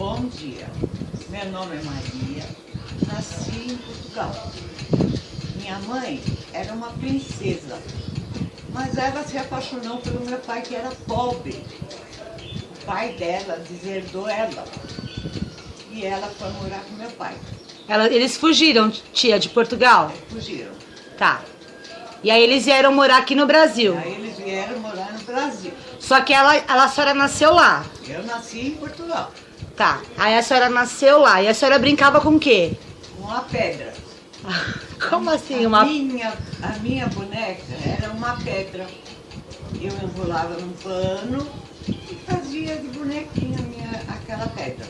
Bom dia, meu nome é Maria, nasci em Portugal. Minha mãe era uma princesa, mas ela se apaixonou pelo meu pai, que era pobre. O pai dela deserdou ela e ela foi morar com meu pai. Eles fugiram, tia, de Portugal? Fugiram. Tá. E aí eles vieram morar aqui no Brasil? Aí eles vieram morar no Brasil. Só que a senhora nasceu lá? Eu nasci em Portugal. Tá. Aí a senhora nasceu lá. E a senhora brincava com o quê? Com a pedra. Como assim? A minha boneca era uma pedra. Eu enrolava num pano e fazia de bonequinha aquela pedra.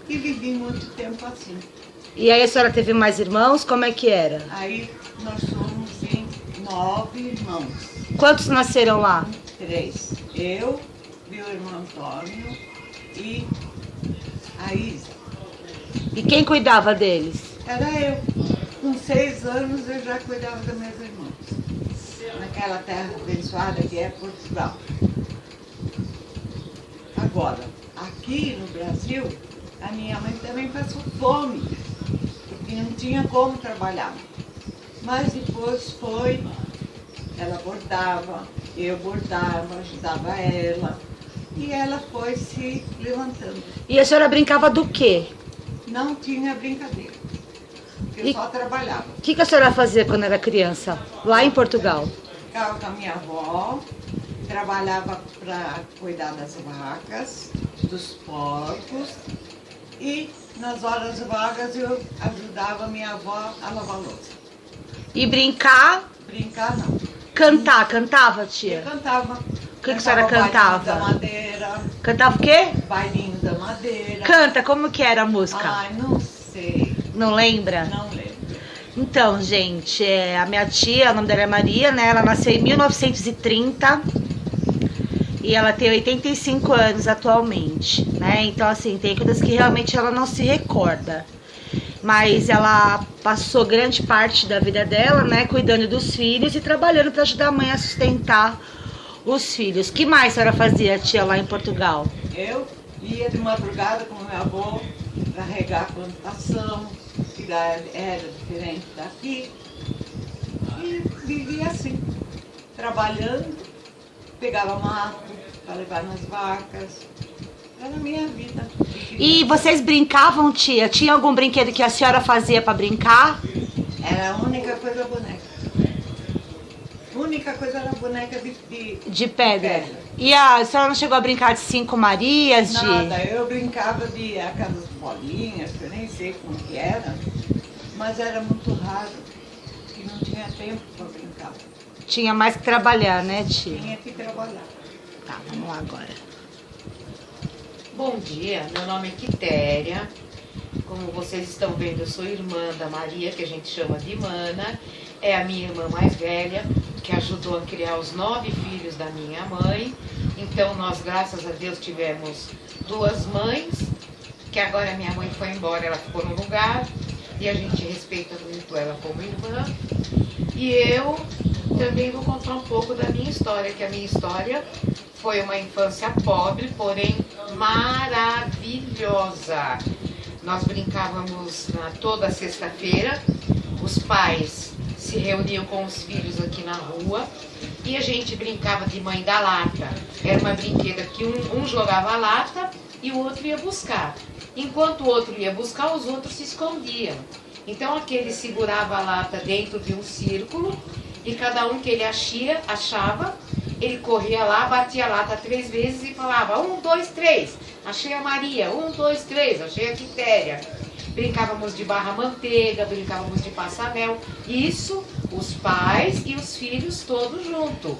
E vivi muito tempo assim. E aí a senhora teve mais irmãos? Como é que era? Aí nós somos em 9 irmãos. Quantos nasceram lá? 3. Eu, meu irmão Antônio e a Isa. E quem cuidava deles? Era eu. Com 6 anos eu já cuidava dos meus irmãos. Naquela terra abençoada que é Portugal. Agora, aqui no Brasil, a minha mãe também passou fome. Porque não tinha como trabalhar. Mas depois ela bordava, eu bordava, ajudava ela. E ela foi se levantando. E a senhora brincava do quê? Não tinha brincadeira. Eu só trabalhava. O que a senhora fazia quando era criança, lá em Portugal? Ficava com a minha avó, trabalhava para cuidar das vacas, dos porcos. E nas horas vagas eu ajudava a minha avó a lavar louça. E brincar? Brincar não. Cantava, tia? Eu cantava. O que a senhora cantava? Bailinho da Madeira. Cantava o quê? Bailinho da Madeira. Canta, como que era a música? Ai, não sei. Não lembra? Não lembro. Então, gente, a minha tia, o nome dela é Maria, né? Ela nasceu em 1930 e ela tem 85 anos atualmente, né? Então, assim, tem coisas que realmente ela não se recorda. Mas ela passou grande parte da vida dela, né, cuidando dos filhos e trabalhando para ajudar a mãe a sustentar os filhos. O que mais a senhora fazia, tia, lá em Portugal? Eu ia de madrugada com meu avô para regar a plantação, que lá era diferente daqui. E vivia assim, trabalhando, pegava mato para levar nas vacas. Era a minha vida. E vocês brincavam, tia? Tinha algum brinquedo que a senhora fazia para brincar? Era a única coisa boneca. A única coisa era a boneca De pedra. E a senhora não chegou a brincar de 5 Marias? Nada, eu brincava de aquelas bolinhas, que eu nem sei como que era, mas era muito raro, que não tinha tempo para brincar. Tinha mais que trabalhar, né, tia? Tinha que trabalhar. Tá, vamos lá agora. Bom dia, meu nome é Quitéria. Como vocês estão vendo, eu sou irmã da Maria, que a gente chama de Mana. É a minha irmã mais velha, que ajudou a criar os 9 filhos da minha mãe. Então nós, graças a Deus, tivemos 2 mães, que agora a minha mãe foi embora, ela ficou no lugar, e a gente respeita muito ela como irmã. E eu também vou contar um pouco da minha história, que a minha história foi uma infância pobre, porém maravilhosa. Nós brincávamos toda sexta-feira, os pais se reuniam com os filhos aqui na rua e a gente brincava de mãe da lata. Era uma brinqueda que um jogava a lata e o outro ia buscar. Enquanto o outro ia buscar, os outros se escondiam. Então aquele segurava a lata dentro de um círculo e cada um que ele achava, ele corria lá, batia a lata 3 vezes e falava 1, 2, 3, achei a Maria, 1, 2, 3, achei a Quitéria. Brincávamos de barra-manteiga, brincávamos de passamel. Isso, os pais e os filhos todos juntos.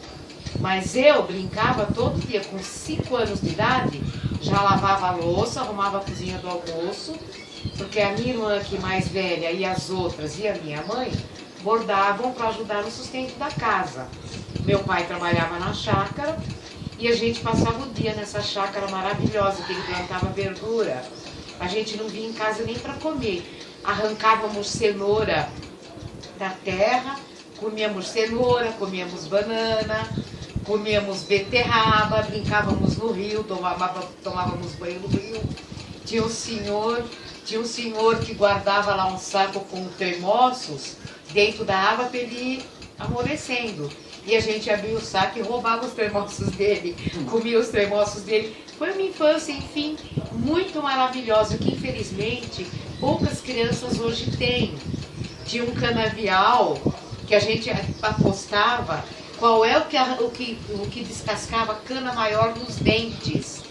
Mas eu brincava todo dia, com 5 anos de idade, já lavava a louça, arrumava a cozinha do almoço, porque a minha irmã aqui mais velha e as outras e a minha mãe bordavam para ajudar no sustento da casa. Meu pai trabalhava na chácara e a gente passava o dia nessa chácara maravilhosa que ele plantava verdura. A gente não vinha em casa nem para comer. Arrancávamos cenoura da terra, comíamos cenoura, comíamos banana, comíamos beterraba, brincávamos no rio, tomávamos banho no rio. tinha um senhor que guardava lá um saco com termossos dentro da água para ele ir amolecendo. E a gente abria o saco e roubava os termossos dele, comia os termossos dele. Foi uma infância, enfim, muito maravilhosa, que infelizmente poucas crianças hoje têm. Tinha um canavial que a gente apostava qual é o que descascava a cana maior nos dentes.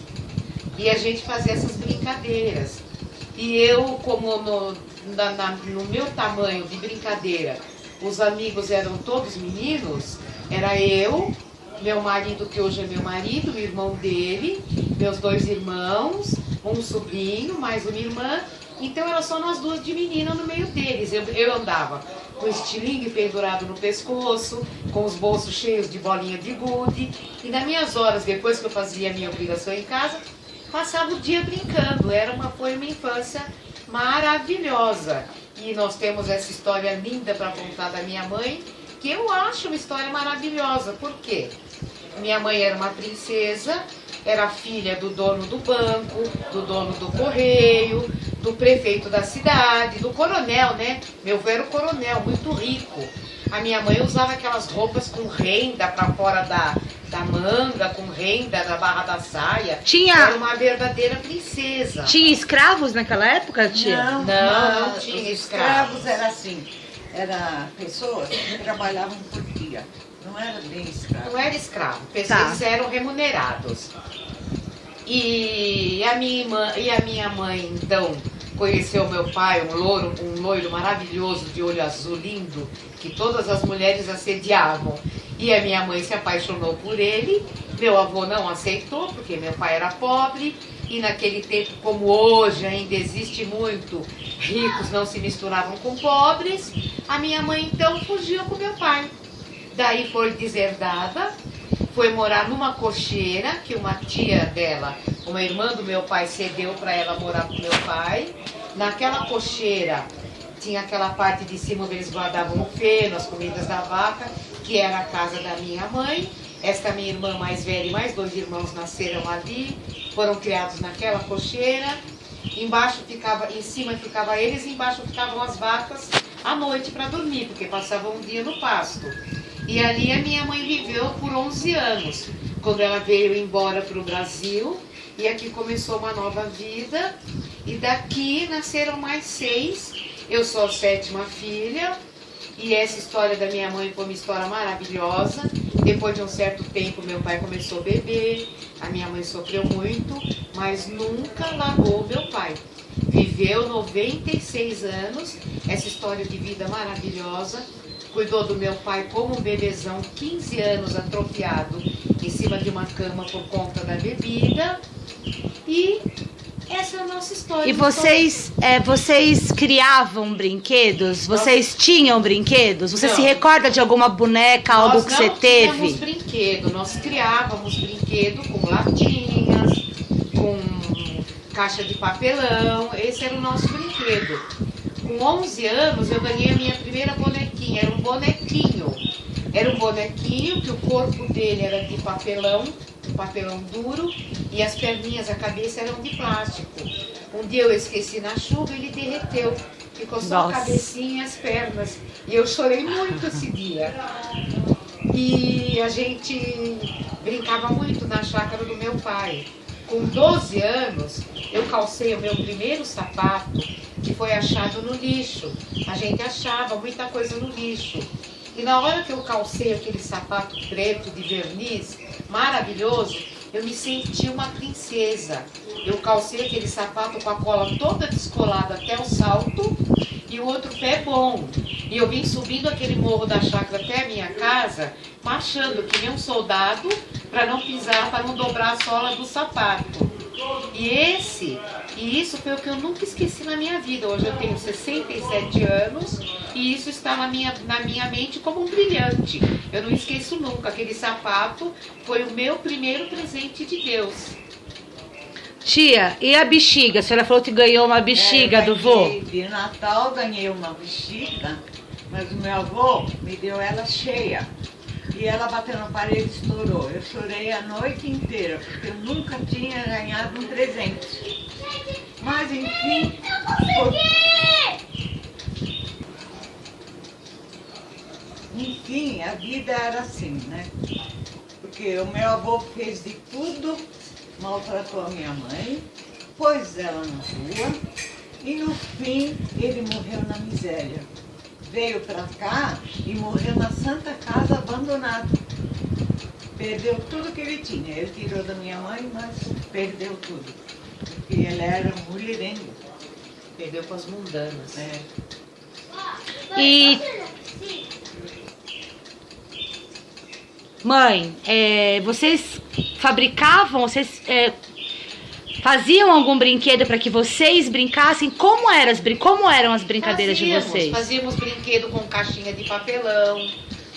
E a gente fazia essas brincadeiras. E eu, como no meu tamanho de brincadeira, os amigos eram todos meninos, era eu, meu marido, que hoje é meu marido, o irmão dele, meus 2 irmãos, um sobrinho, mais uma irmã. Então era só nós duas de menina no meio deles. Eu andava com estilingue pendurado no pescoço, com os bolsos cheios de bolinha de gude. E nas minhas horas, depois que eu fazia a minha obrigação em casa, passava o dia brincando. Foi uma infância maravilhosa. E nós temos essa história linda para contar da minha mãe, que eu acho uma história maravilhosa. Por quê? Minha mãe era uma princesa, era filha do dono do banco, do dono do correio, do prefeito da cidade, do coronel, né? Meu avô era o coronel, muito rico. A minha mãe usava aquelas roupas com renda para fora da manga, com renda da barra da saia. Era uma verdadeira princesa. Tinha escravos naquela época, tia? Não tinha escravos. Escravos era assim, era pessoas que trabalhavam por dia. Não era bem escravo. Não era escravo, eles eram remunerados. E a minha mãe, então, conheceu meu pai, um loiro maravilhoso, de olho azul lindo, que todas as mulheres assediavam. E a minha mãe se apaixonou por ele. Meu avô não aceitou, porque meu pai era pobre. E naquele tempo, como hoje ainda existe muito, ricos não se misturavam com pobres. A minha mãe, então, fugiu com meu pai. Daí foi deserdada, foi morar numa cocheira que uma tia dela, uma irmã do meu pai, cedeu para ela morar com meu pai. Naquela cocheira tinha aquela parte de cima onde eles guardavam o feno, as comidas da vaca, que era a casa da minha mãe. Esta minha irmã mais velha e mais 2 irmãos nasceram ali, foram criados naquela cocheira. Em cima ficava eles, e embaixo ficavam as vacas à noite para dormir, porque passavam um dia no pasto. E ali a minha mãe viveu por 11 anos, quando ela veio embora para o Brasil, e aqui começou uma nova vida, e daqui nasceram mais 6, eu sou a 7ª filha, e essa história da minha mãe foi uma história maravilhosa. Depois de um certo tempo meu pai começou a beber, a minha mãe sofreu muito, mas nunca largou meu pai. Viveu 96 anos, essa história de vida maravilhosa. Cuidou do meu pai como um bebezão, 15 anos atrofiado, em cima de uma cama por conta da bebida. E essa é a nossa história. E vocês criavam brinquedos? Vocês tinham brinquedos? Você se recorda de alguma boneca, algo que você teve? Nós tínhamos brinquedo, nós criávamos brinquedo com latinhas, com caixa de papelão, esse era o nosso brinquedo. Com 11 anos eu ganhei a minha primeira bonequinha, era um bonequinho. Era um bonequinho que o corpo dele era de papelão, um papelão duro, e as perninhas, a cabeça eram de plástico. Um dia eu esqueci na chuva e ele derreteu. Ficou só a cabecinha e as pernas. E eu chorei muito esse dia. E a gente brincava muito na chácara do meu pai. Com 12 anos, eu calcei o meu primeiro sapato, que foi achado no lixo. A gente achava muita coisa no lixo. E na hora que eu calcei aquele sapato preto de verniz, maravilhoso, eu me senti uma princesa. Eu calcei aquele sapato com a cola toda descolada até o salto e o outro pé bom. E eu vim subindo aquele morro da chácara até a minha casa, marchando que nem um soldado, para não pisar, para não dobrar a sola do sapato. E isso foi o que eu nunca esqueci na minha vida. Hoje eu tenho 67 anos e isso está na minha mente como um brilhante. Eu não esqueço nunca. Aquele sapato foi o meu primeiro presente de Deus. Tia, e a bexiga? A senhora falou que ganhou uma bexiga do vô? De Natal ganhei uma bexiga, mas o meu avô me deu ela cheia. E ela bateu na parede e estourou. Eu chorei a noite inteira, porque eu nunca tinha ganhado um presente. Mas enfim, enfim, a vida era assim, né? Porque o meu avô fez de tudo, maltratou a minha mãe, pôs ela na rua e no fim ele morreu na miséria. Veio pra cá e morreu na Santa Casa abandonado. Perdeu tudo que ele tinha. Ele tirou da minha mãe, mas perdeu tudo. Porque ele era mulherengo. Perdeu com as mundanas. É. E mãe, vocês fabricavam, vocês faziam algum brinquedo para que vocês brincassem? Como eram as brincadeiras de vocês? Fazíamos brinquedo com caixinha de papelão,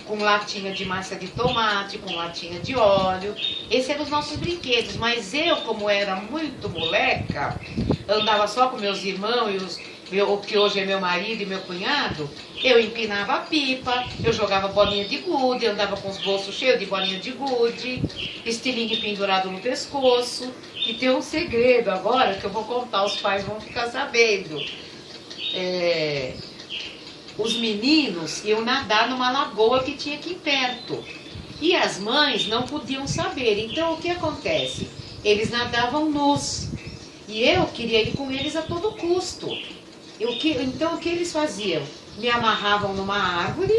com latinha de massa de tomate, com latinha de óleo. Esses eram os nossos brinquedos. Mas eu, como era muito moleca, andava só com meus irmãos e o que hoje é meu marido e meu cunhado, eu empinava a pipa, eu jogava bolinha de gude, andava com os bolsos cheios de bolinha de gude, estilingue pendurado no pescoço. E tem um segredo agora que eu vou contar, os pais vão ficar sabendo. Os meninos iam nadar numa lagoa que tinha aqui perto. E as mães não podiam saber. Então o que acontece? Eles nadavam nus. E eu queria ir com eles a todo custo. Então o que eles faziam? Me amarravam numa árvore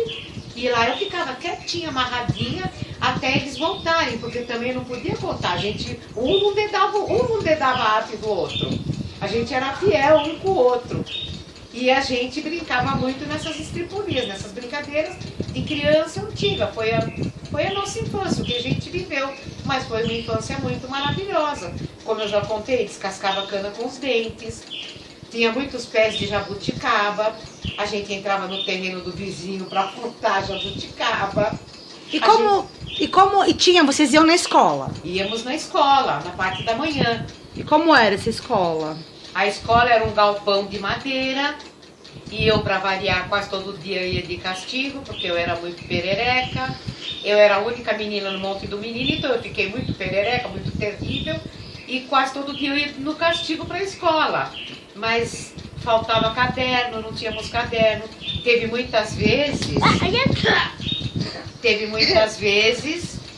e lá eu ficava quietinha, amarradinha, até eles voltarem, porque também não podia contar. Um não dedava a arte do outro. A gente era fiel um com o outro. E a gente brincava muito nessas estriponias, nessas brincadeiras de criança antiga. Foi a nossa infância, o que a gente viveu. Mas foi uma infância muito maravilhosa. Como eu já contei, descascava cana com os dentes. Tinha muitos pés de jabuticaba. A gente entrava no terreno do vizinho para furtar jabuticaba. Vocês iam na escola? Íamos na escola, na parte da manhã. E como era essa escola? A escola era um galpão de madeira e eu, para variar, quase todo dia ia de castigo, porque eu era muito perereca. Eu era a única menina no Monte do Menino, então eu fiquei muito perereca, muito terrível. E quase todo dia eu ia no castigo para a escola. Mas faltava caderno, não tínhamos caderno. Teve muitas vezes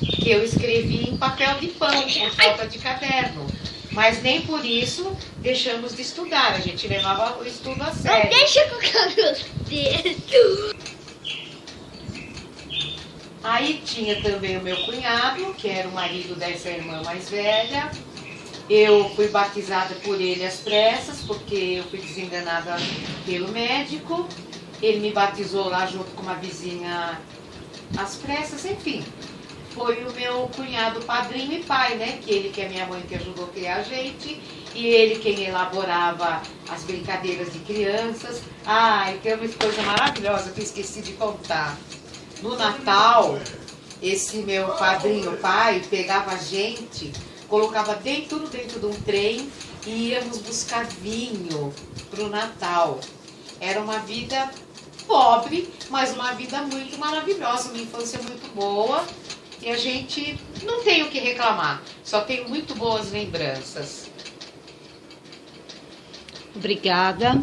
que eu escrevi em papel de pão, por falta de caderno. Mas nem por isso deixamos de estudar. A gente levava o estudo a sério. Deixa com o cabelo dentro. Aí tinha também o meu cunhado, que era o marido dessa irmã mais velha. Eu fui batizada por ele às pressas, porque eu fui desenganada pelo médico. Ele me batizou lá junto com uma vizinha às pressas, enfim. Foi o meu cunhado padrinho e pai, né? Que ele, que é minha mãe, que ajudou a criar a gente. E ele quem elaborava as brincadeiras de crianças. E tem uma coisa maravilhosa que eu esqueci de contar. No Natal, esse meu padrinho pai pegava a gente, colocava tudo dentro de um trem e íamos buscar vinho pro Natal. Era uma vida pobre, mas uma vida muito maravilhosa, uma infância muito boa. E a gente não tem o que reclamar, só tenho muito boas lembranças. Obrigada.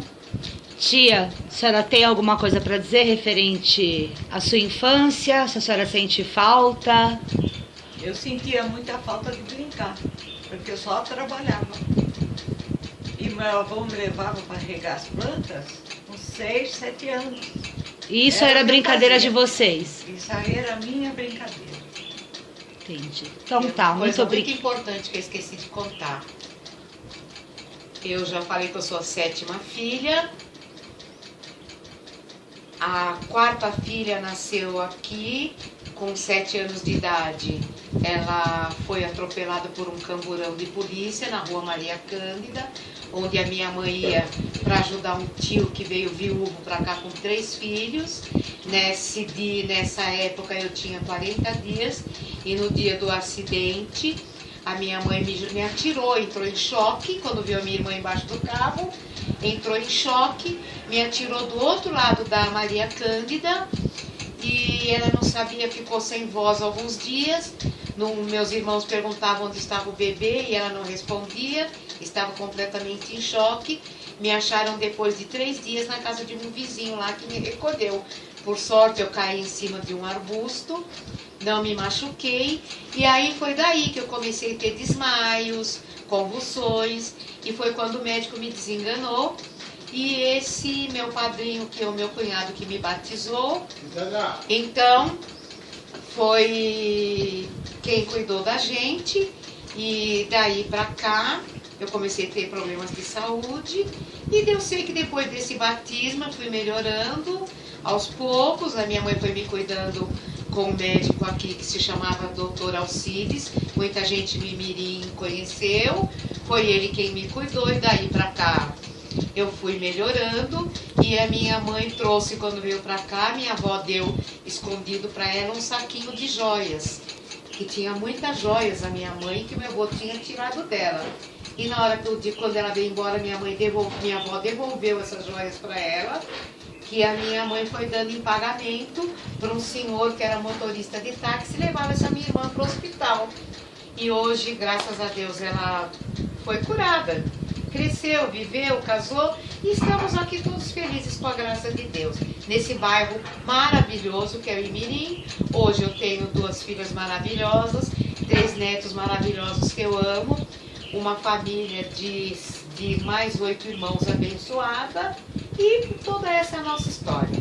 Tia, a senhora tem alguma coisa para dizer referente à sua infância? Se a senhora sente falta? Eu sentia muita falta de brincar, porque eu só trabalhava. E meu avô me levava para regar as plantas com 6, 7 anos. E isso era brincadeira de vocês? Isso aí era a minha brincadeira. Entendi. Então tá, muito obrigada. Muito importante que eu esqueci de contar. Eu já falei que eu sou a 7ª filha. A 4ª filha nasceu aqui com 7 anos de idade. Ela foi atropelada por um camburão de polícia na rua Maria Cândida, onde a minha mãe ia para ajudar um tio que veio viúvo para cá com 3 filhos. Nessa época eu tinha 40 dias e no dia do acidente a minha mãe me atirou, entrou em choque quando viu a minha irmã embaixo do carro, entrou em choque, me atirou do outro lado da Maria Cândida e ela não sabia, ficou sem voz alguns dias. Meus irmãos perguntavam onde estava o bebê e ela não respondia, estava completamente em choque. Me acharam depois de 3 dias na casa de um vizinho lá que me recolheu. Por sorte eu caí em cima de um arbusto, não me machuquei. E aí foi daí que eu comecei a ter desmaios, convulsões. E foi quando o médico me desenganou. E esse meu padrinho, que é o meu cunhado que me batizou, então foi quem cuidou da gente. E daí pra cá eu comecei a ter problemas de saúde. E eu sei que depois desse batismo eu fui melhorando aos poucos. A minha mãe foi me cuidando com um médico aqui que se chamava Dr. Alcides. Muita gente me conheceu. Foi ele quem me cuidou e daí pra cá eu fui melhorando. E a minha mãe trouxe, quando veio pra cá, minha avó deu escondido pra ela um saquinho de joias. Que tinha muitas joias a minha mãe que meu avô tinha tirado dela. E na hora quando ela veio embora, minha avó devolveu essas joias para ela, que a minha mãe foi dando em pagamento para um senhor que era motorista de táxi e levava essa minha irmã para o hospital. E hoje, graças a Deus, ela foi curada. Cresceu, viveu, casou e estamos aqui todos felizes com a graça de Deus. Nesse bairro maravilhoso que é o Imirim. Hoje eu tenho 2 filhas maravilhosas, 3 netos maravilhosos que eu amo. Uma família de mais 8 irmãos abençoada. E toda essa é a nossa história.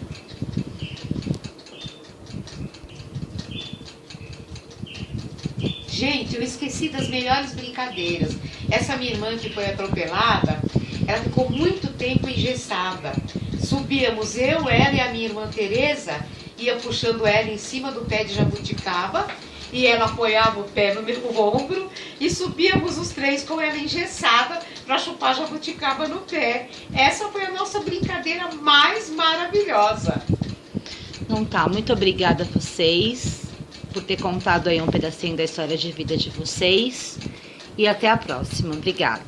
Gente, eu esqueci das melhores brincadeiras. Essa minha irmã que foi atropelada, ela ficou muito tempo engessada. Subíamos eu, ela e a minha irmã Tereza, ia puxando ela em cima do pé de jabuticaba, e ela apoiava o pé no meu ombro, e subíamos os 3 com ela engessada para chupar jabuticaba no pé. Essa foi a nossa brincadeira mais maravilhosa. Então tá, muito obrigada a vocês por ter contado aí um pedacinho da história de vida de vocês. E até a próxima. Obrigada.